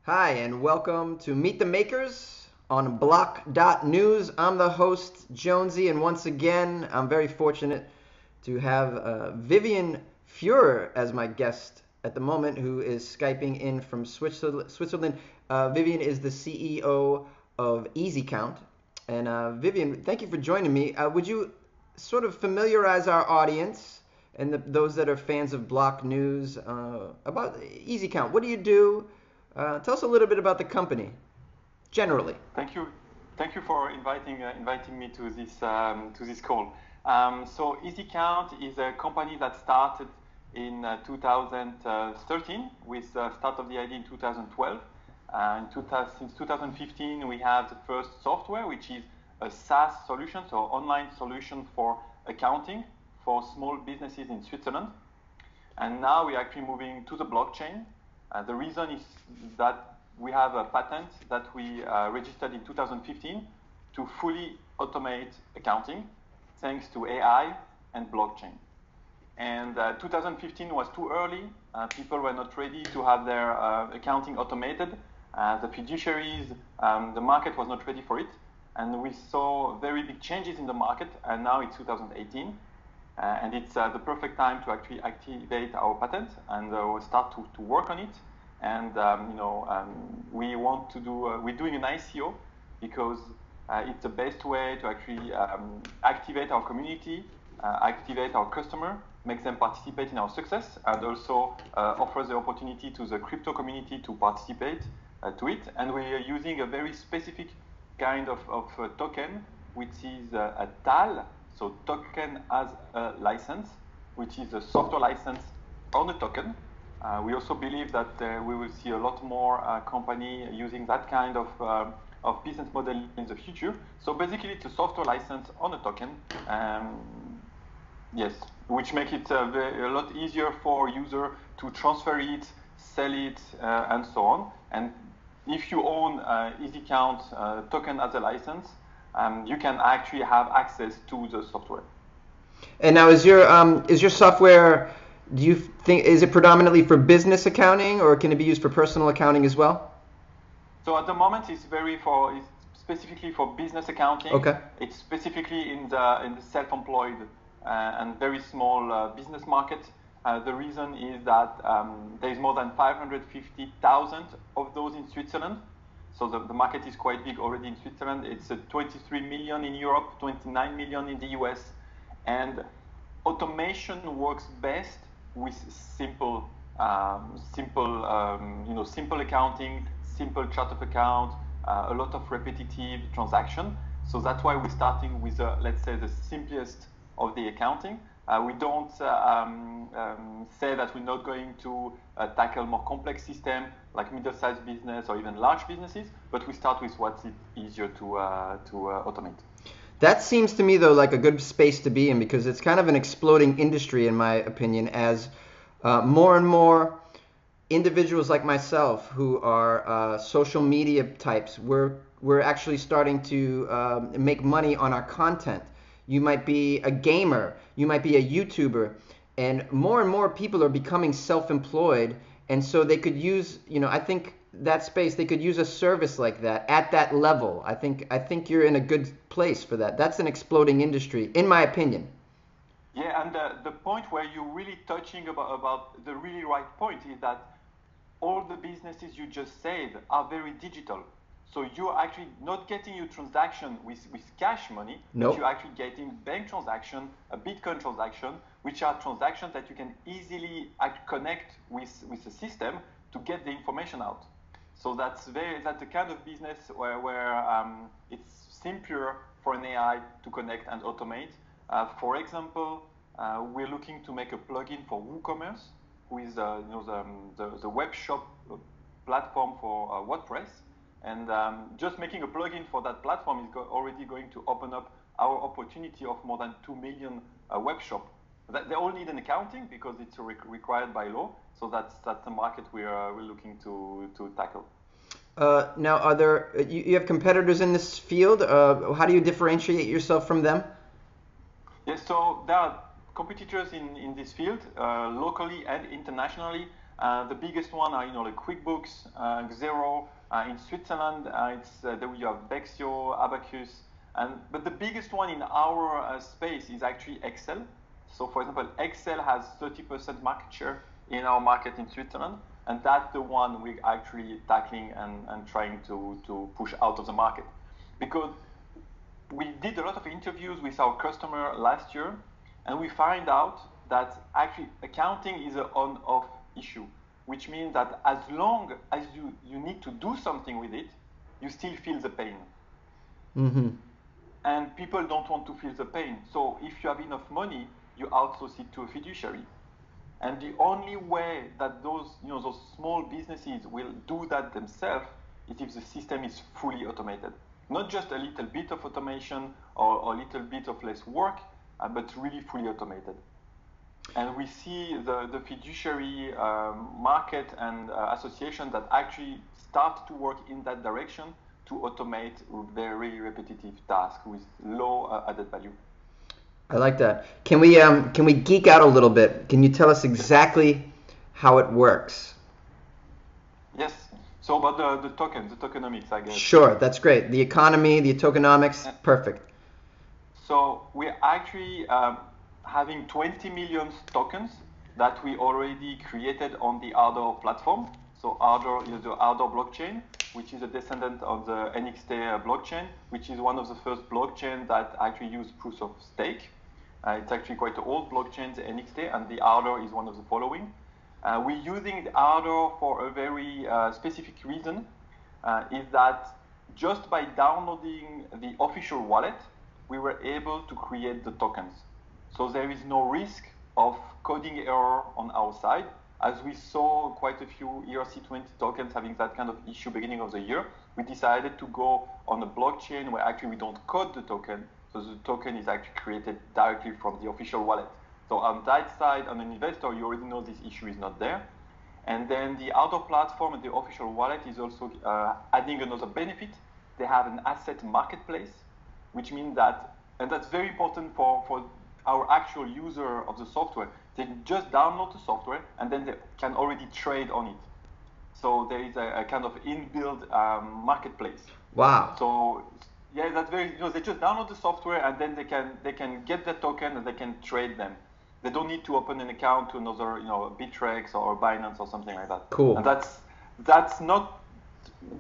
Hi, and welcome to Meet the Makers on Block.News. I'm the host, Jonesy, and once again, I'm very fortunate to have Vivien Fuhrer as my guest at the moment, who is Skyping in from Switzerland. Vivien is the CEO of EZYcount. And Vivien, thank you for joining me. Would you sort of familiarize our audience and those that are fans of Block News about EZYcount? What do you do? Tell us a little bit about the company, generally. Thank you for inviting me to this call. So EZYcount is a company that started in 2013 with start of the idea in 2012. Since 2015, we have the first software, which is a SaaS solution, so online solution for accounting for small businesses in Switzerland. And now we're actually moving to the blockchain. The reason is that we have a patent that we registered in 2015 to fully automate accounting thanks to AI and blockchain. And 2015 was too early. People were not ready to have their accounting automated. The fiduciaries, the market was not ready for it. And we saw very big changes in the market, and now it's 2018. And it's the perfect time to actually activate our patent and start to work on it. And we want to do. We're doing an ICO because it's the best way to actually activate our community, activate our customer, make them participate in our success, and also offer the opportunity to the crypto community to participate to it. And we are using a very specific kind of token, which is a TAL. So token as a license, which is a software license on the token. We also believe that we will see a lot more company using that kind of business model in the future. So basically, it's a software license on a token. Yes, which makes it a lot easier for user to transfer it, sell it, and so on. And if you own EZYcount token as a license, you can actually have access to the software. And now, is your software? Do you think is it predominantly for business accounting, or can it be used for personal accounting as well? So at the moment, it's specifically for business accounting. Okay. It's specifically in the self-employed and very small business market. The reason is that there is more than 550,000 of those in Switzerland. So the market is quite big already in Switzerland. It's 23 million in Europe, 29 million in the US. And automation works best with simple accounting, simple chart of account, a lot of repetitive transaction. So that's why we're starting with, let's say, the simplest of the accounting. We don't say that we're not going to tackle more complex system like middle-sized business or even large businesses, but we start with what's easier to automate. That seems to me, though, like a good space to be in, because it's kind of an exploding industry, in my opinion, as more and more individuals like myself who are social media types, we're actually starting to make money on our content. You might be a gamer, you might be a YouTuber, and more people are becoming self-employed, and so they could use, I think that space, they could use a service like that at that level. I think you're in a good place for that. That's an exploding industry, in my opinion. Yeah, and the point where you're really touching about the really right point is that all the businesses you just said are very digital. So you're actually not getting your transaction with cash money, Nope. But you're actually getting bank transaction, a Bitcoin transaction, which are transactions that you can easily connect with the system to get the information out. So that's the kind of business where it's simpler for an AI to connect and automate. For example, we're looking to make a plugin for WooCommerce, who is the web shop platform for WordPress. And just making a plugin for that platform is already going to open up our opportunity of more than 2 million web shop. They all need an accounting because it's required by law. So that's the market we're looking to tackle. Now, you have competitors in this field? How do you differentiate yourself from them? Yes, so there are competitors in this field, locally and internationally. The biggest one are like QuickBooks, Xero. In Switzerland, there you have Bexio, Abacus, but the biggest one in our space is actually Excel. So, for example, Excel has 30% market share in our market in Switzerland, and that's the one we're actually tackling and trying to push out of the market. Because we did a lot of interviews with our customer last year, and we find out that actually accounting is an on-off issue, which means that as long as you need to do something with it, you still feel the pain. Mm-hmm. And people don't want to feel the pain. So if you have enough money, you outsource it to a fiduciary. And the only way that those small businesses will do that themselves is if the system is fully automated. Not just a little bit of automation or a little bit of less work, but really fully automated. And we see the fiduciary market and association that actually start to work in that direction to automate very repetitive tasks with low added value. I like that. Can we geek out a little bit? Can you tell us exactly how it works? Yes. So about the tokenomics, I guess. Sure, that's great. The economy, the tokenomics, perfect. So we're actually having 20 million tokens that we already created on the Ardor platform. So Ardor is the Ardor blockchain, which is a descendant of the NXT blockchain, which is one of the first blockchains that actually use proof of stake. It's actually quite an old blockchain, the NXT, and the Ardor is one of the following. We're using the Ardor for a very specific reason, is that just by downloading the official wallet, we were able to create the tokens. So there is no risk of coding error on our side. As we saw quite a few ERC20 tokens having that kind of issue beginning of the year, we decided to go on a blockchain where actually we don't code the token, so the token is actually created directly from the official wallet. So on that side, on an investor, you already know this issue is not there. And then the Ardor platform and the official wallet is also adding another benefit. They have an asset marketplace, which means that, and that's very important for our actual user of the software, they just download the software and then they can already trade on it. So there is a kind of inbuilt marketplace. Wow. So yeah, that's very, they just download the software and then they can get the token and they can trade them. They don't need to open an account to another, Bittrex or Binance or something like that. Cool. And that's not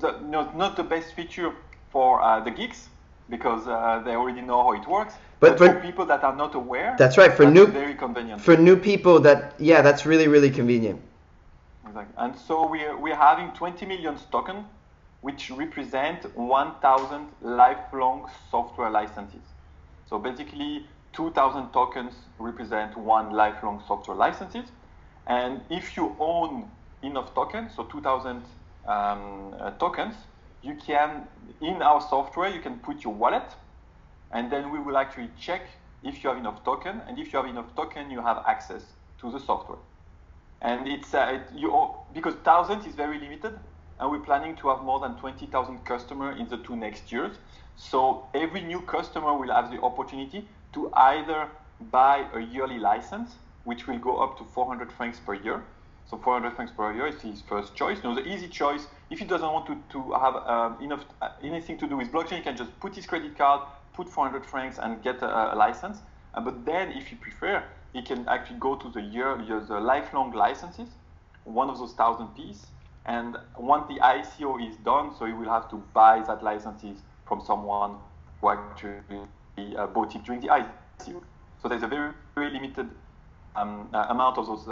the best feature for the geeks, because they already know how it works. But for people that are not aware, that's right. Very convenient. For new people, that's really, really convenient. Exactly. And so we're having 20 million tokens, which represent 1,000 lifelong software licenses. So basically, 2,000 tokens represent one lifelong software licenses. And if you own enough tokens, so 2,000 tokens, you can, in our software, you can put your wallet, and then we will actually check if you have enough token, and if you have enough token, you have access to the software. And it's because 1,000 is very limited, and we're planning to have more than 20,000 customers in the 2 next years. So every new customer will have the opportunity to either buy a yearly license, which will go up to 400 francs per year. So 400 francs per year is his first choice. The easy choice, if he doesn't want to have anything to do with blockchain, he can just put his credit card, put 400 francs and get a license. But then if he prefer, he can actually go to the lifelong licenses, one of those 1,000 pieces. And once the ICO is done, so he will have to buy that licenses from someone who actually bought it during the ICO. So there's a very, very limited amount of those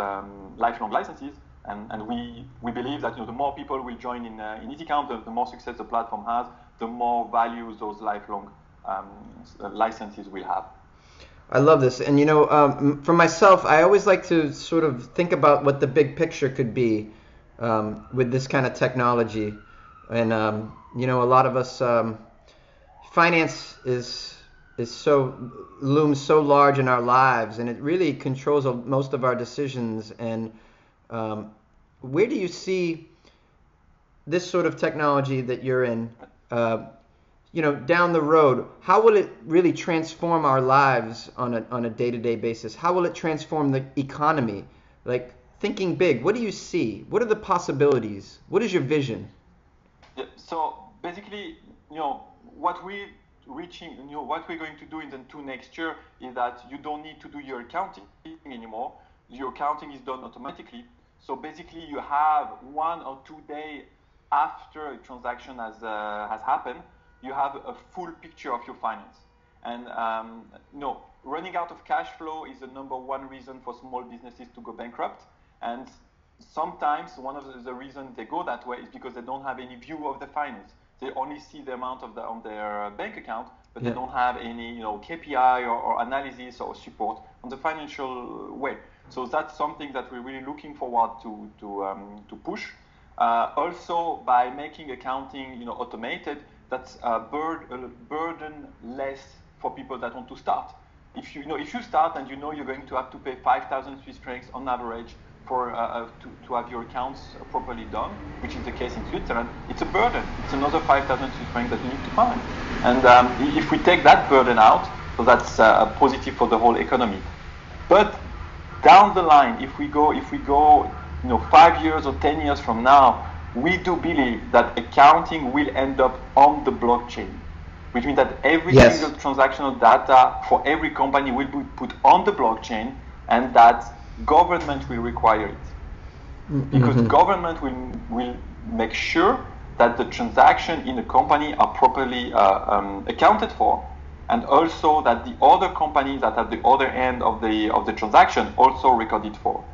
lifelong licenses, and we believe that the more people will join in EZYcount, the more success the platform has, the more value those lifelong licenses will have. I love this, and for myself, I always like to sort of think about what the big picture could be with this kind of technology, and a lot of us, finance looms so large in our lives, and it really controls most of our decisions. And where do you see this sort of technology that you're in, down the road? How will it really transform our lives on a day-to-day basis? How will it transform the economy? Like, thinking big, what do you see? What are the possibilities? What is your vision? Yeah, so basically, what we reaching, what we're going to do in the next year is that you don't need to do your accounting anymore. Your accounting is done automatically. So basically, you have 1 or 2 days after a transaction has happened, you have a full picture of your finance. And running out of cash flow is the number one reason for small businesses to go bankrupt. And sometimes one of the reasons they go that way is because they don't have any view of the finance. They only see the amount on their bank account, but they don't have any KPI or analysis or support on the financial way. So that's something that we're really looking forward to push. Also, by making accounting automated, that's a burden less for people that want to start. If you start and you're going to have to pay 5,000 Swiss francs on average for to have your accounts properly done, which is the case in Switzerland, it's a burden. It's another 5,000 Swiss francs that you need to find. And if we take that burden out, so that's positive for the whole economy. But down the line, if we go 5 years or 10 years from now, we do believe that accounting will end up on the blockchain, which means that every single transactional data for every company will be put on the blockchain, and that government will require it. Because government will make sure that the transaction in a company are properly accounted for, and also that the other companies that at the other end of the transaction also recorded for.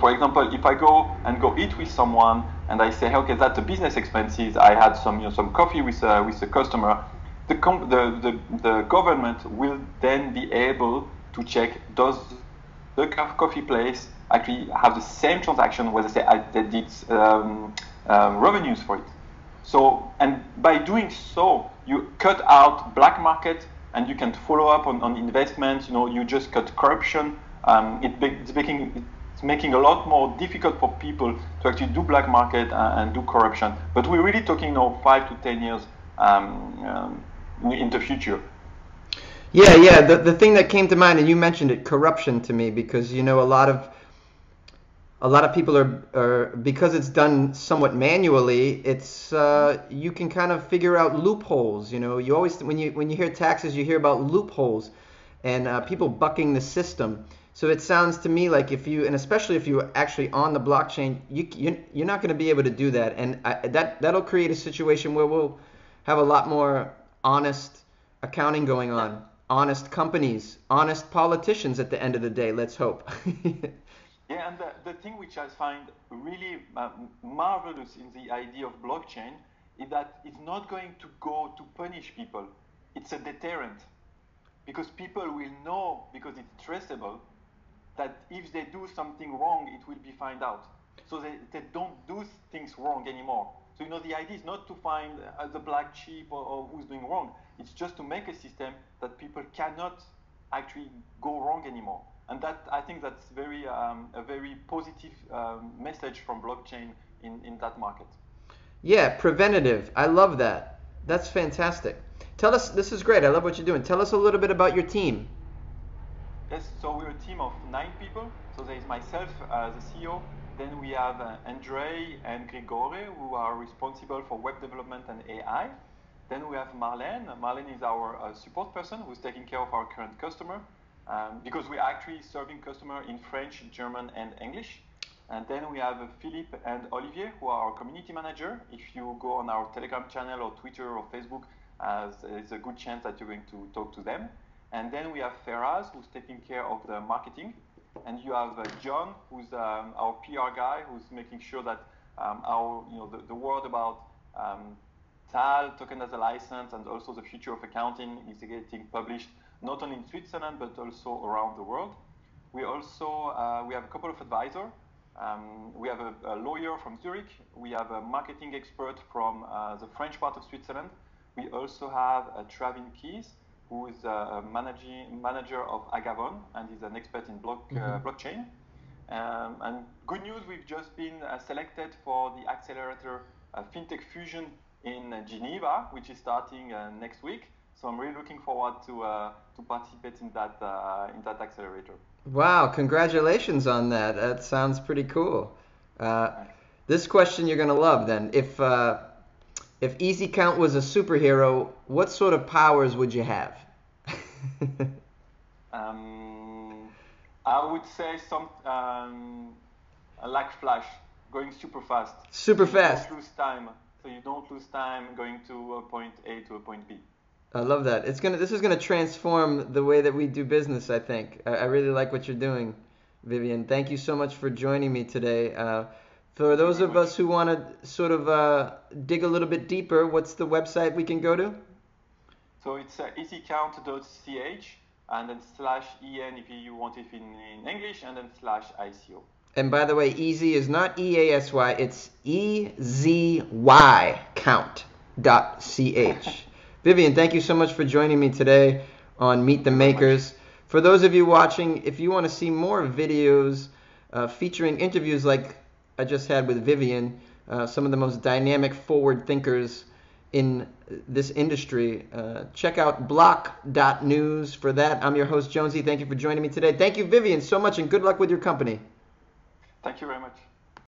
For example, if I go eat with someone and I say, okay, that's the business expenses. I had some coffee with a customer. The government will then be able to check, does the coffee place actually have the same transaction where they did revenues for it. So, and by doing so, you cut out black market and you can follow up on investments. You just cut corruption. It's making a lot more difficult for people to actually do black market and do corruption. But we're really talking 5 to 10 years in the future. Yeah. The thing that came to mind, and you mentioned it, corruption to me, because a lot of people are because it's done somewhat manually. It's you can kind of figure out loopholes. You always when you hear taxes, you hear about loopholes and people bucking the system. So it sounds to me like and especially if you're actually on the blockchain, you're not going to be able to do that, and that'll create a situation where we'll have a lot more honest accounting going on, honest companies, honest politicians at the end of the day. Let's hope. Yeah, and the thing which I find really marvelous in the idea of blockchain is that it's not going to go to punish people. It's a deterrent, because people will know, because it's traceable, that if they do something wrong, it will be found out. So they don't do things wrong anymore. So the idea is not to find the black sheep or who's doing wrong. It's just to make a system that people cannot actually go wrong anymore. And that, I think that's a very positive message from blockchain in that market. Yeah, preventative. I love that. That's fantastic. Tell us, this is great. I love what you're doing. Tell us a little bit about your team. Yes, so we're a team of 9 people. So there is myself, the CEO. Then we have Andre and Grigore, who are responsible for web development and AI. Then we have Marlene. Marlene is our support person who's taking care of our current customer, because we're actually serving customer in French, German, and English. And then we have Philippe and Olivier, who are our community manager. If you go on our Telegram channel or Twitter or Facebook, there's a good chance that you're going to talk to them. And then we have Feraz, who's taking care of the marketing. And you have John, who's our PR guy, who's making sure that the word about TAL, token as a license, and also the future of accounting is getting published not only in Switzerland but also around the world. We also we have a couple of advisors. We have a lawyer from Zurich. We have a marketing expert from the French part of Switzerland. We also have Travin Keys, who is a manager of Agavon and is an expert in blockchain. And good news, we've just been selected for the accelerator FinTech Fusion in Geneva, which is starting next week. So I'm really looking forward to participate in that accelerator. Wow, congratulations on that. That sounds pretty cool. Uh, this question you're gonna love then. If EZYcount was a superhero, what sort of powers would you have? Um, I would say some like Flash, going super fast, Super so you fast. don't lose time. So you don't lose time going to a point A to a point B. I love that. This is gonna transform the way that we do business, I think. I really like what you're doing, Vivien. Thank you so much for joining me today. For Thank you those very of much. us who want to sort of dig a little bit deeper, what's the website we can go to? So it's easycount.ch and then slash en if you want it in English and then slash ICO. And by the way, easy is not EASY, it's EZYcount.ch. Vivien, thank you so much for joining me today on Meet Thank the you very much. Makers. For those of you watching, if you want to see more videos featuring interviews like I just had with Vivien, some of the most dynamic forward thinkers in this industry, check out block.news for that. I'm your host, Jonesy. Thank you for joining me today. Thank you, Vivien, so much, and good luck with your company. Thank you very much.